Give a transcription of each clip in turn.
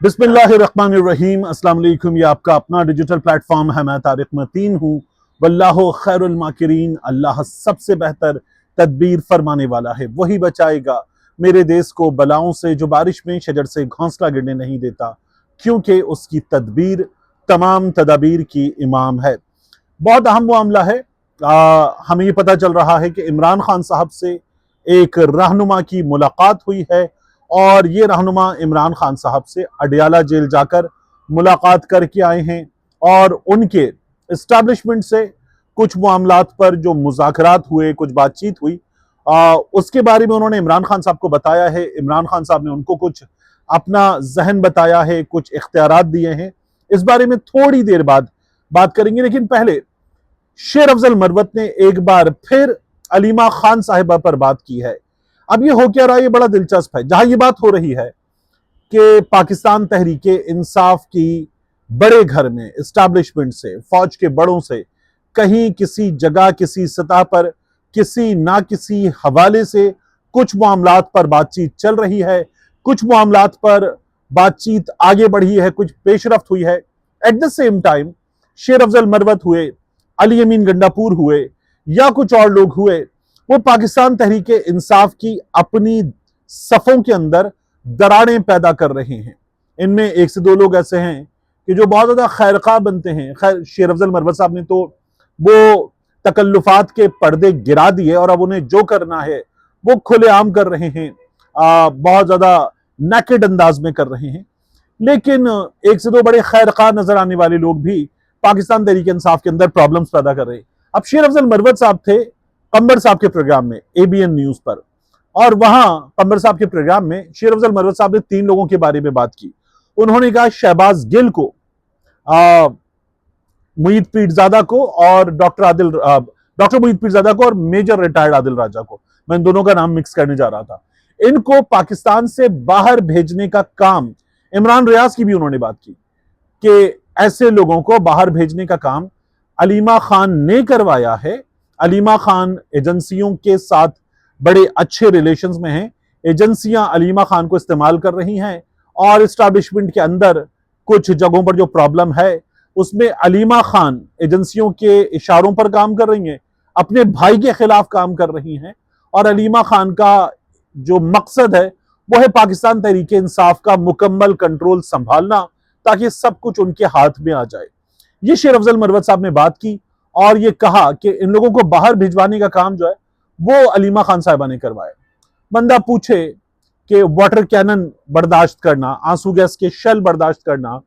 बिस्मिल्लाहिर्रहमानिर्रहीम। अस्सलाम वालेकुम। ये आपका अपना डिजिटल प्लेटफॉर्म है। मैं तारिक मतीन हूँ। वल्लाहु खैरुल माकिरीन। अल्लाह सबसे बेहतर तदबीर फरमाने वाला है। वही बचाएगा मेरे देश को बलाओं से, जो बारिश में शजर से घोंसला गिरने नहीं देता, क्योंकि उसकी तदबीर तमाम तदाबीर की इमाम है। बहुत अहम मामला है। हमें ये पता चल रहा है कि इमरान खान साहब से एक रहनुमा की मुलाकात हुई है और ये रहनुमा इमरान खान साहब से अडयाला जेल जाकर मुलाकात करके आए हैं और उनके इस्टेब्लिशमेंट से कुछ मामलात पर जो मुज़ाकरात हुए, कुछ बातचीत हुई, उसके बारे में उन्होंने इमरान खान साहब को बताया है। इमरान खान साहब ने उनको कुछ अपना जहन बताया है, कुछ इख्तियारात दिए हैं। इस बारे में थोड़ी देर बाद बात करेंगे, लेकिन पहले शेर अफजल मरवत ने एक बार फिर अलीमा खान साहिबा पर बात की है। अब ये हो क्या रहा है, ये बड़ा दिलचस्प है। जहां ये बात हो रही है कि पाकिस्तान तहरीके इंसाफ की बड़े घर में इस्टेब्लिशमेंट से, फौज के बड़ों से कहीं किसी जगह, किसी सतह पर, किसी ना किसी हवाले से कुछ मामलात पर बातचीत चल रही है, कुछ मामलात पर बातचीत आगे बढ़ी है, कुछ पेशरफ्त हुई है। एट द सेम टाइम शेर अफजल मरवत हुए, अली अमीन गंडापुर हुए या कुछ और लोग हुए, वो पाकिस्तान तहरीके इंसाफ की अपनी सफों के अंदर दरारें पैदा कर रहे हैं। इनमें एक से दो लोग ऐसे हैं कि जो बहुत ज्यादा खैरखा बनते हैं। खैर, शेर अफजल मरवत साहब ने तो वो तकल्लुफात के पर्दे गिरा दिए और अब उन्हें जो करना है वो खुलेआम कर रहे हैं, बहुत ज्यादा नेकेड अंदाज में कर रहे हैं। लेकिन एक से दो बड़े खैरखा नजर आने वाले लोग भी पाकिस्तान तहरीके इंसाफ के अंदर प्रॉब्लम्स पैदा कर रहे हैं। अब शेर अफजल मरवत साहब थे कंबर साहब के प्रोग्राम में, एबीएन न्यूज पर, और वहां कंबर साहब के प्रोग्राम में शेर अफजल मरवत साहब ने तीन लोगों के बारे में बात की। उन्होंने कहा शहबाज गिल को, मुईद पीरजादा को और डॉक्टर मुईद पीरजादा को और मेजर रिटायर्ड आदिल राजा को, मैं इन दोनों का नाम मिक्स करने जा रहा था, इनको पाकिस्तान से बाहर भेजने का काम, इमरान रियाज की भी उन्होंने बात की कि ऐसे लोगों को बाहर भेजने का काम अलीमा खान ने करवाया है। अलीमा खान एजेंसियों के साथ बड़े अच्छे रिलेशंस में हैं। एजेंसियां अलीमा खान को इस्तेमाल कर रही हैं और इस्टेब्लिशमेंट के अंदर कुछ जगहों पर जो प्रॉब्लम है उसमें अलीमा खान एजेंसियों के इशारों पर काम कर रही हैं, अपने भाई के खिलाफ काम कर रही हैं। और अलीमा खान का जो मकसद है वो है पाकिस्तान तहरीके इंसाफ का मुकम्मल कंट्रोल संभालना, ताकि सब कुछ उनके हाथ में आ जाए। ये शेर अफजल मरवत साहब ने बात की और ये कहा कि इन लोगों को बाहर भिजवाने का काम जो है वो अलीमा खान साहिबा ने करवाया। बंदा पूछे कि वाटर कैनन बर्दाश्त करना, आंसू गैस के शेल बर्दाश्त करना,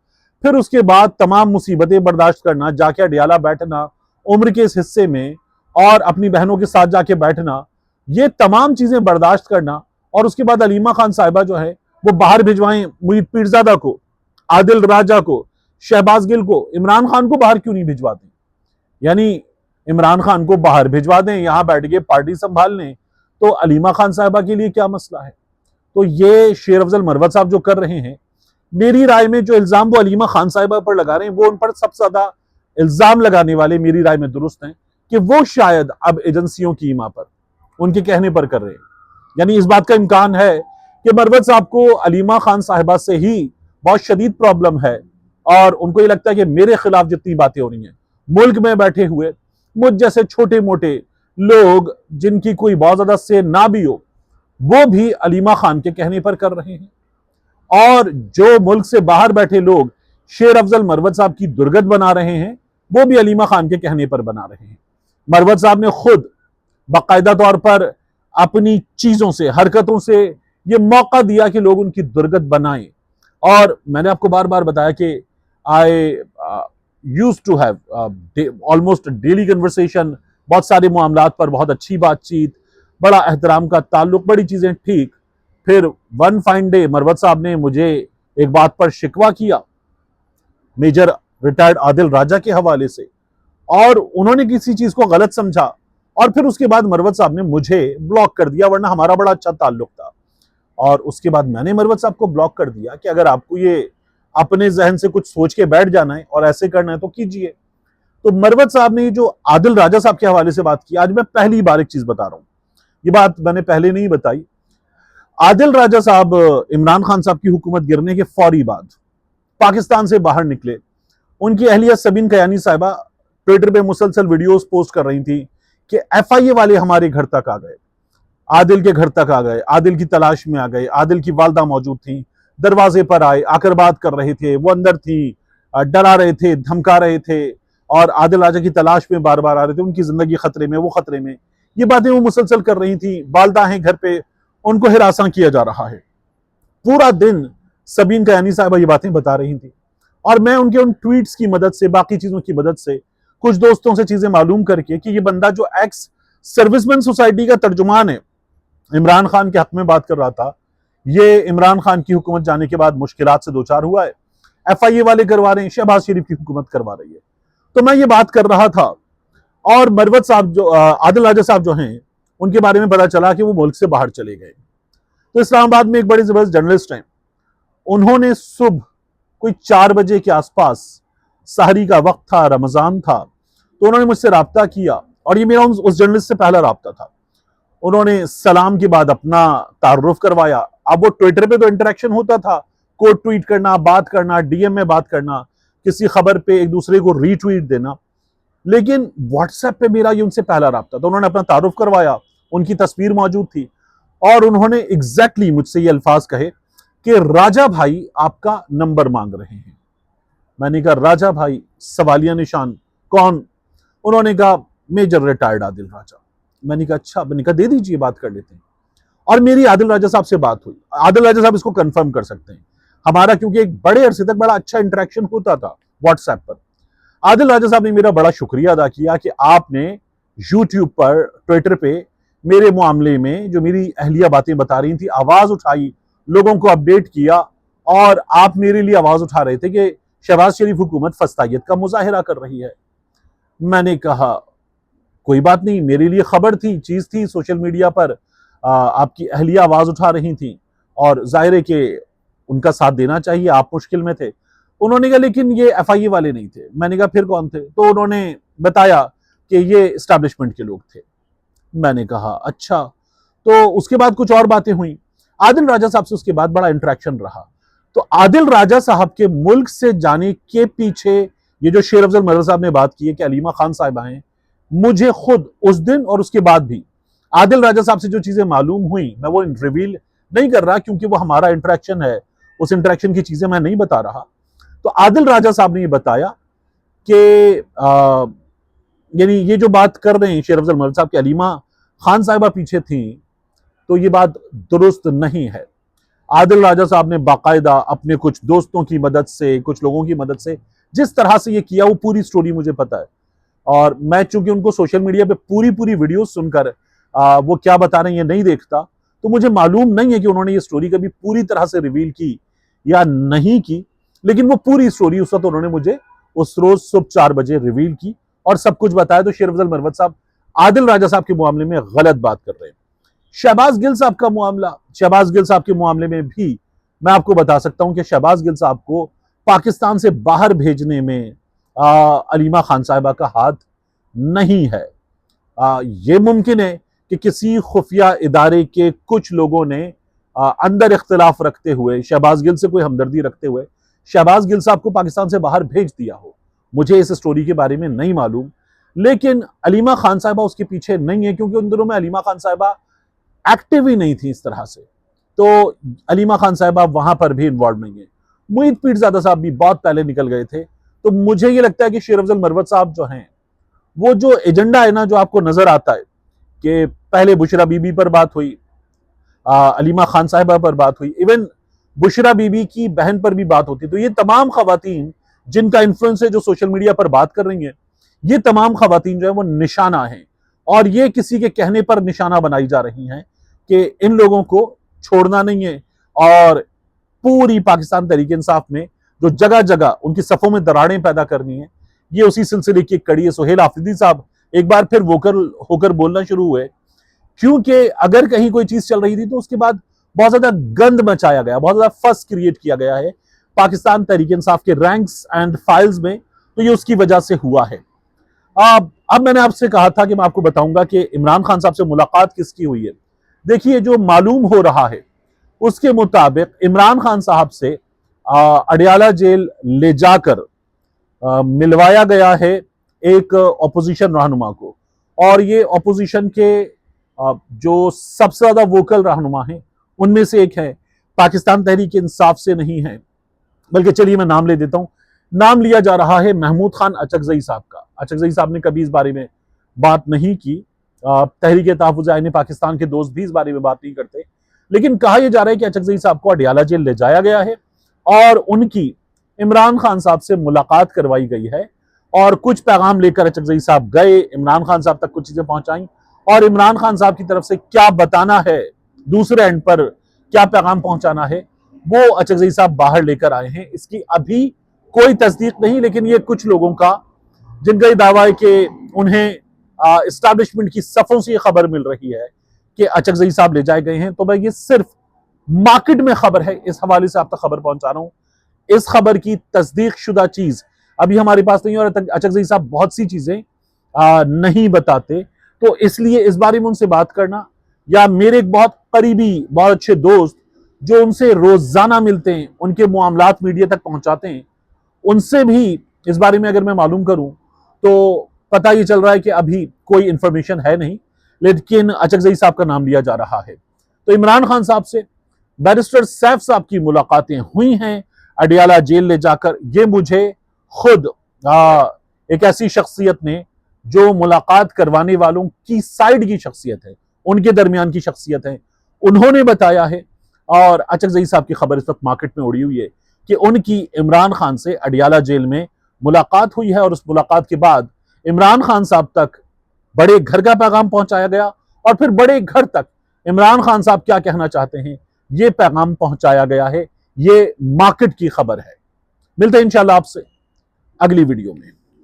फिर उसके बाद तमाम मुसीबतें बर्दाश्त करना, जाके अडयाला बैठना उम्र के इस हिस्से में और अपनी बहनों के साथ जाके बैठना, ये तमाम चीजें बर्दाश्त करना, और उसके बाद अलीमा खान साहिबा जो है वो बाहर भिजवाएं मुईद पीरजादा को, आदिल राजा को, शहबाज गिल को, इमरान खान को बाहर क्यों नहीं भिजवाते? यानी इमरान खान को बाहर भिजवा दें, यहां बैठ के पार्टी संभाल लें, तो अलीमा खान साहिबा के लिए क्या मसला है? तो ये शेर अफजल मरवत साहब जो कर रहे हैं, मेरी राय में जो इल्जाम वो अलीमा खान साहिबा पर लगा रहे हैं, वो उन पर सबसे ज्यादा इल्जाम लगाने वाले मेरी राय में दुरुस्त हैं कि वो शायद अब एजेंसियों की ईमा पर, उनके कहने पर कर रहे हैं। यानी इस बात का इम्कान है कि मरवत साहब को अलीमा खान साहिबा से ही बहुत शदीद प्रॉब्लम है और उनको ये लगता है कि मेरे खिलाफ जितनी बातें हो रही हैं, मुल्क में बैठे हुए मुझ जैसे छोटे मोटे लोग जिनकी कोई बहुत ज्यादा से ना भी हो, वो भी अलीमा खान के कहने पर कर रहे हैं। और जो मुल्क से बाहर बैठे लोग शेर अफजल मरवत साहब की दुर्गत बना रहे हैं, वो भी अलीमा खान के कहने पर बना रहे हैं। मरवत साहब ने खुद बाकायदा तौर पर अपनी चीजों से, हरकतों से ये मौका दिया कि लोग उनकी दुर्गत बनाएं। और मैंने आपको बार बार बताया कि I used to have almost daily conversation, बहुत सारे मामलात पर बहुत अच्छी बातचीत, बड़ा एहतराम का ताल्लुक, बड़ी चीजें ठीक। फिर वन फाइन डे मरवत साहब ने मुझे एक बात पर शिकवा किया मेजर रिटायर्ड आदिल राजा के हवाले से, और उन्होंने किसी चीज को गलत समझा और फिर उसके बाद मरवत साहब ने मुझे ब्लॉक कर दिया, वरना हमारा बड़ा अच्छा ताल्लुक था। और उसके बाद मैंने मरवत साहब को ब्लॉक कर दिया कि अगर आपको ये अपने जहन से कुछ सोच के बैठ जाना है और ऐसे करना है तो कीजिए। तो मरवत साहब ने जो आदिल राजा साहब के हवाले से बात की, आज मैं पहली बार एक चीज बता रहा हूं, ये बात मैंने पहले नहीं बताई। आदिल राजा साहब इमरान खान साहब की हुकूमत गिरने के फौरी बाद पाकिस्तान से बाहर निकले। उनकी अहलिया सबीन कयानी साहिबा ट्विटर पे मुसलसल वीडियोस पोस्ट कर रही थी कि एफआईए वाले हमारे घर तक आ गए, आदिल के घर तक आ गए, आदिल की तलाश में आ गए, आदिल की वालदा मौजूद थी, दरवाजे पर आए, आकर बात कर रहे थे, वो अंदर थी, डरा रहे थे, धमका रहे थे और आदिल राजा की तलाश में बार बार आ रहे थे, उनकी जिंदगी खतरे में, वो खतरे में, ये बातें वो मुसलसल कर रही थी। वालदा हैं घर पे, उनको हिरासा किया जा रहा है। पूरा दिन सबीन कयानी साहिबा ये बातें बता रही थी और मैं उनके उन ट्वीट्स की मदद से, बाकी चीजों की मदद से, कुछ दोस्तों से चीजें मालूम करके कि ये बंदा जो एक्स सर्विसमैन सोसाइटी का तर्जुमान है, इमरान खान के हक में बात कर रहा था, ये इमरान खान की हुकूमत जाने के बाद मुश्किलात से दो चार हुआ है, एफआईए वाले करवा रहे हैं, शहबाज शरीफ की हुकूमत करवा रही है। तो मैं ये बात कर रहा था और मरवत साहब जो आदिल राजा साहब जो हैं, उनके बारे में पता चला कि वो मुल्क से बाहर चले गए। तो इस्लामाबाद में एक बड़े जबरदस्त जर्नलिस्ट हैं, उन्होंने सुबह कोई 4 बजे के आसपास, सहरी का वक्त था, रमजान था, तो उन्होंने मुझसे रब्ता किया और ये मेरा उस जर्नलिस्ट से पहला रब्ता था। उन्होंने सलाम के बाद अपना तारुफ करवाया। अब वो ट्विटर पे तो इंटरेक्शन होता था, कोड ट्वीट करना, बात करना, डीएम में बात करना, किसी खबर पे एक दूसरे को रीट्वीट देना, लेकिन व्हाट्सएप पे मेरा ये उनसे पहला रब्ता। तो उन्होंने अपना तारुफ करवाया, उनकी तस्वीर मौजूद थी और उन्होंने एग्जैक्टली मुझसे ये अल्फाज कहे कि राजा भाई आपका नंबर मांग रहे हैं। मैंने कहा राजा भाई, सवालिया निशान, कौन? उन्होंने कहा मेजर रिटायर्ड आदिल राजा। मैंने कहा अच्छा, मैंने कहा दे दीजिए, बात कर लेते हैं। और मेरी आदिल राजा साहब से बात हुई। आदिल राजा साहब इसको कंफर्म कर सकते हैं, हमारा क्योंकि एक बड़े अरसे तक बड़ा अच्छा इंटरेक्शन होता था व्हाट्सएप पर। आदिल राजा साहब ने मेरा बड़ा शुक्रिया अदा किया कि आपने यूट्यूब पर, ट्विटर पे मेरे मामले में जो मेरी अहलिया बातें बता रही थी, आवाज उठाई, लोगों को अपडेट किया और आप मेरे लिए आवाज उठा रहे थे कि शहबाज शरीफ हुकूमत फस्तायत का मुजाहिरा कर रही है। मैंने कहा कोई बात नहीं, मेरे लिए खबर थी, चीज थी, सोशल मीडिया पर आपकी अहलिया आवाज उठा रही थी और जाहिर है कि उनका साथ देना चाहिए, आप मुश्किल में थे। उन्होंने कहा लेकिन ये एफआईए वाले नहीं थे। मैंने कहा फिर कौन थे? तो उन्होंने बताया कि ये एस्टैब्लिशमेंट के लोग थे। मैंने कहा अच्छा। तो उसके बाद कुछ और बातें हुई। आदिल राजा साहब से उसके बाद बड़ा इंटरेक्शन रहा। तो आदिल राजा साहब के मुल्क से जाने के पीछे ये जो शेर अफजल मर्द साहब ने बात की है कि अलीमा खान साहिबा हैं, मुझे खुद उस दिन और उसके बाद भी आदिल राजा साहब से जो चीजें मालूम हुई, मैं वो रिवील नहीं कर रहा क्योंकि वो हमारा इंटरेक्शन है, उस इंटरेक्शन की चीजें मैं नहीं बता रहा। तो आदिल राजा साहब ने ये बताया कि यानी ये जो बात कर रहे हैं शेर अफजल मर्द साहब की अलीमा खान साहिबा पीछे थी, तो ये बात दुरुस्त नहीं है। आदिल राजा साहब ने बाकायदा अपने कुछ दोस्तों की मदद से, कुछ लोगों की मदद से जिस तरह से ये किया, वो पूरी स्टोरी मुझे पता है। और मैं चूंकि उनको सोशल मीडिया पे पूरी पूरी वीडियो सुनकर वो क्या बता रहे हैं ये नहीं देखता, तो मुझे मालूम नहीं है कि उन्होंने ये स्टोरी कभी पूरी तरह से रिवील की या नहीं की, लेकिन वो पूरी स्टोरी उस वक्त उन्होंने मुझे उस रोज सुबह 4 बजे रिवील की और सब कुछ बताया। तो शेर अफजल मरवत साहब आदिल राजा साहब के मामले में गलत बात कर रहे हैं। शहबाज गिल साहब का मामला, शहबाज गिल साहब के मामले में भी मैं आपको बता सकता हूं कि शहबाज गिल साहब को पाकिस्तान से बाहर भेजने में अलीमा खान साहिबा का हाथ नहीं है। ये मुमकिन है कि किसी खुफिया इदारे के कुछ लोगों ने अंदर इख्तिलाफ रखते हुए, शहबाज गिल से कोई हमदर्दी रखते हुए शहबाज गिल साहब को पाकिस्तान से बाहर भेज दिया हो। मुझे इस स्टोरी के बारे में नहीं मालूम, लेकिन अलीमा खान साहिबा उसके पीछे नहीं है क्योंकि उन दिनों में अलीमा खान साहिबा एक्टिव ही नहीं थी इस तरह से, तो अलीमा खान साहिबा वहां पर भी इन्वॉल्व नहीं है। मुईद पीरजादा साहब भी बहुत पहले निकल गए थे। तो मुझे ये लगता है कि शेर अफजल मरवत साहब जो हैं, वो जो एजेंडा है ना, जो आपको नजर आता है कि पहले बुशरा बीबी पर बात हुई, अलीमा खान साहिबा पर बात हुई, इवन बुशरा बीबी की बहन पर भी बात होती, तो ये तमाम खवातीन जिनका इन्फ्लुएंस है, जो सोशल मीडिया पर बात कर रही हैं, ये तमाम खवातीन जो है वो निशाना है और ये किसी के कहने पर निशाना बनाई जा रही हैं कि इन लोगों को छोड़ना नहीं है। और पूरी पाकिस्तान तहरीक इंसाफ में जो जगह जगह उनकी सफों में दरारें पैदा करनी है, ये उसी सिलसिले की एक कड़ी है। सुहेल आफरीदी साहब एक बार फिर वोकल होकर बोलना शुरू हुए, क्योंकि अगर कहीं कोई चीज चल रही थी तो उसके बाद बहुत ज्यादा गंद मचाया गया, बहुत ज्यादा फस क्रिएट किया गया है पाकिस्तान तहरीक इंसाफ के रैंक्स एंड फाइल्स में, तो ये उसकी वजह से हुआ है। अब मैंने आपसे कहा था कि मैं आपको बताऊंगा कि इमरान खान साहब से मुलाकात किसकी हुई है। देखिए, जो मालूम हो रहा है उसके मुताबिक इमरान खान साहब से अडियाला जेल ले जाकर मिलवाया गया है एक ऑपोजिशन रहनुमा को। और ये ऑपोजिशन के जो सबसे ज्यादा वोकल रहनुमा हैं उनमें से एक है, पाकिस्तान तहरीक इंसाफ से नहीं है, बल्कि चलिए मैं नाम ले देता हूं। नाम लिया जा रहा है महमूद खान अचकजई साहब का। अचकजई साहब ने कभी इस बारे में बात नहीं की, तहरीक तहफ़्फ़ुज़ आईन पाकिस्तान के दोस्त भी इस बारे में बात नहीं करते, लेकिन कहा यह जा रहा है कि अचकजई साहब को अडियाला जेल ले जाया गया है और उनकी इमरान खान साहब से मुलाकात करवाई गई है और कुछ पैगाम लेकर अचकजई साहब गए, इमरान खान साहब तक कुछ चीजें पहुंचाई और इमरान खान साहब की तरफ से क्या बताना है, दूसरे एंड पर क्या पैगाम पहुंचाना है, वो अचकजई साहब बाहर लेकर आए हैं। इसकी अभी कोई तस्दीक नहीं, लेकिन ये कुछ लोगों का जिनका ये दावा है कि उन्हें इस्टेब्लिशमेंट की सफों से ये खबर मिल रही है कि अचकजई साहब ले जाए गए हैं। तो मैं ये सिर्फ मार्केट में खबर है, इस हवाले से आप तक खबर पहुंचा रहा हूं। इस खबर की तस्दीक शुदा चीज अभी हमारे पास नहीं, और अचकजई साहब बहुत सी चीजें नहीं बताते, तो इसलिए इस बारे में उनसे बात करना, या मेरे एक बहुत करीबी बहुत अच्छे दोस्त जो उनसे रोजाना मिलते हैं, उनके मामलात मीडिया तक पहुंचाते हैं, उनसे भी इस बारे में अगर मैं मालूम करूं तो पता ये चल रहा है कि अभी कोई इंफॉर्मेशन है नहीं, लेकिन अचकजई साहब का नाम लिया जा रहा है। तो इमरान खान साहब से बैरिस्टर सैफ साहब की मुलाकातें हुई हैं अडियाला जेल ले जाकर। ये मुझे खुद एक ऐसी शख्सियत ने जो मुलाकात करवाने वालों की साइड की शख्सियत है, उनके दरमियान की शख्सियत है, उन्होंने बताया है। और अचकजई साहब की खबर इस वक्त मार्केट में उड़ी हुई है कि उनकी इमरान खान से अडियाला जेल में मुलाकात हुई है और उस मुलाकात के बाद इमरान खान साहब तक बड़े घर का पैगाम पहुंचाया गया और फिर बड़े घर तक इमरान खान साहब क्या कहना चाहते हैं ये पैगाम पहुंचाया गया है। ये मार्केट की खबर है। मिलते हैं इंशाल्लाह आपसे अगली वीडियो में।